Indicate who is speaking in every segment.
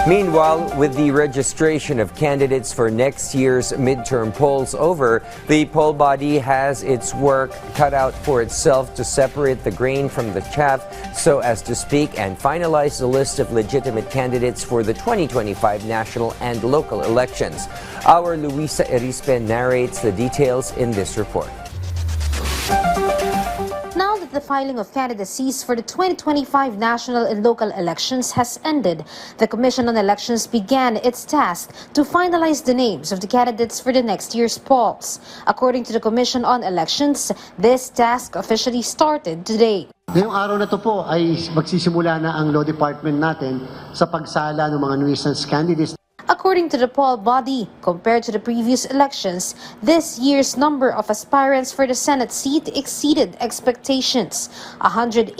Speaker 1: Meanwhile, with the registration of candidates for next year's midterm polls over, the poll body has its work cut out for itself to separate the grain from the chaff, so as to speak, and finalize the list of legitimate candidates for the 2025 national and local elections. Our Luisa Erispe narrates the details in this report.
Speaker 2: Now that the filing of candidacies for the 2025 national and local elections has ended, the Commission on Elections began its task to finalize the names of the candidates for the next year's polls. According to the Commission on Elections, this task officially started today.
Speaker 3: Ngayong araw na ito po ay magsisimula na ang law department natin sa pagsala ng mga nuisance candidates.
Speaker 2: According to the poll body, compared to the previous elections, this year's number of aspirants for the Senate seat exceeded expectations. 183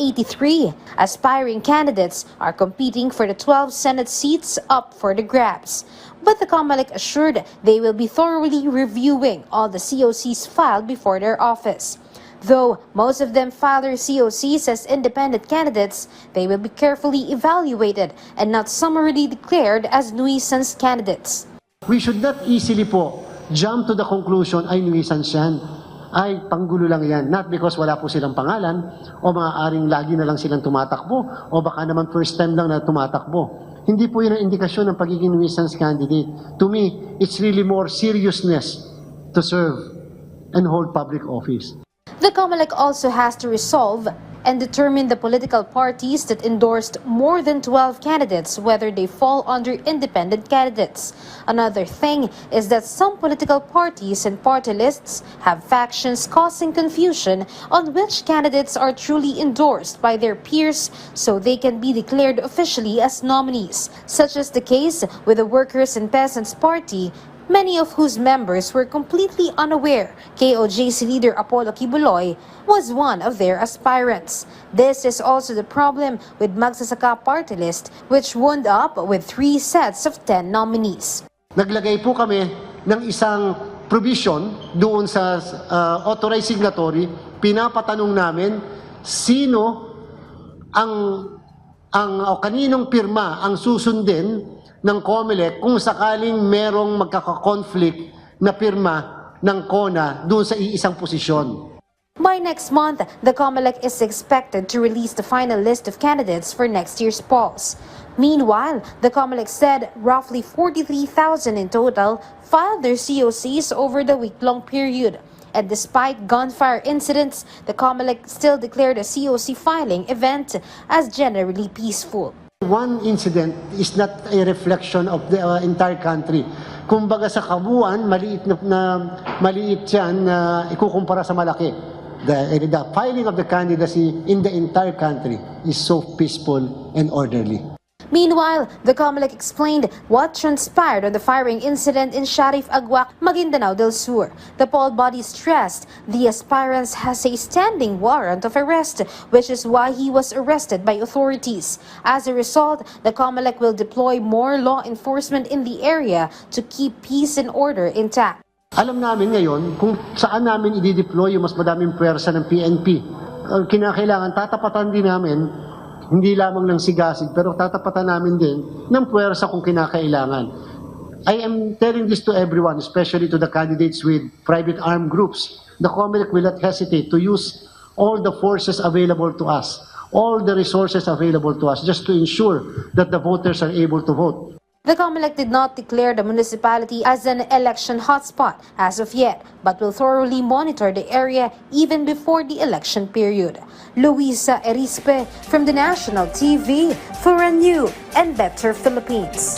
Speaker 2: aspiring candidates are competing for the 12 Senate seats up for the grabs. But the Comelec assured they will be thoroughly reviewing all the COCs filed before their office. Though most of them file their COCs as independent candidates, they will be carefully evaluated and not summarily declared as nuisance candidates.
Speaker 3: We should not easily po jump to the conclusion ay nuisance yan, ay panggulo lang yan. Not because wala po silang pangalan o maaaring lagi na lang silang tumatakbo o baka naman first time lang na tumatakbo. Hindi po yun ang indikasyon ng pagiging nuisance candidate. To me, it's really more seriousness to serve and hold public office.
Speaker 2: The Comelec also has to resolve and determine the political parties that endorsed more than 12 candidates, whether they fall under independent candidates. Another thing is that some political parties and party lists have factions causing confusion on which candidates are truly endorsed by their peers so they can be declared officially as nominees, such as the case with the Workers and Peasants Party, many of whose members were completely unaware KOJC leader Apollo Kibuloy was one of their aspirants. This is also the problem with Magsasaka party list, which wound up with 3 sets of 10 nominees.
Speaker 3: Naglagay po kami ng isang provision doon sa authorized signatory. Pinapatanong namin sino o kaninong pirma ang susundin ng Comelec kung sakaling merong magkaka-conflict na pirma ng CONA doon sa iisang posisyon.
Speaker 2: By next month, the Comelec is expected to release the final list of candidates for next year's polls. Meanwhile, the Comelec said roughly 43,000 in total filed their COCs over the week-long period. And despite gunfire incidents, the Comelec still declared a COC filing event as generally peaceful.
Speaker 3: One incident is not a reflection of the entire country. Kumbaga sa kabuuan, maliit yan na ikukumpara sa malaki. The filing of the candidacy in the entire country is so peaceful and orderly.
Speaker 2: Meanwhile, the Comelec explained what transpired on the firing incident in Sharif Agwak, Maguindanao del Sur. The poll body stressed the aspirant has a standing warrant of arrest, which is why he was arrested by authorities. As a result, the Comelec will deploy more law enforcement in the area to keep peace and order intact.
Speaker 3: Alam namin ngayon kung saan namin i-deploy yung mas madaming puwersa ng PNP. Kinakailangan tatapatan din namin hindi lamang ng sigasig, pero tatapatan namin din ng puwersa kung kinakailangan. I am telling this to everyone, especially to the candidates with private armed groups. The Comelec will not hesitate to use all the forces available to us, all the resources available to us, just to ensure that the voters are able to vote.
Speaker 2: The Comelec did not declare the municipality as an election hotspot as of yet, but will thoroughly monitor the area even before the election period. Luisa Erispe from the National TV for a new and better Philippines.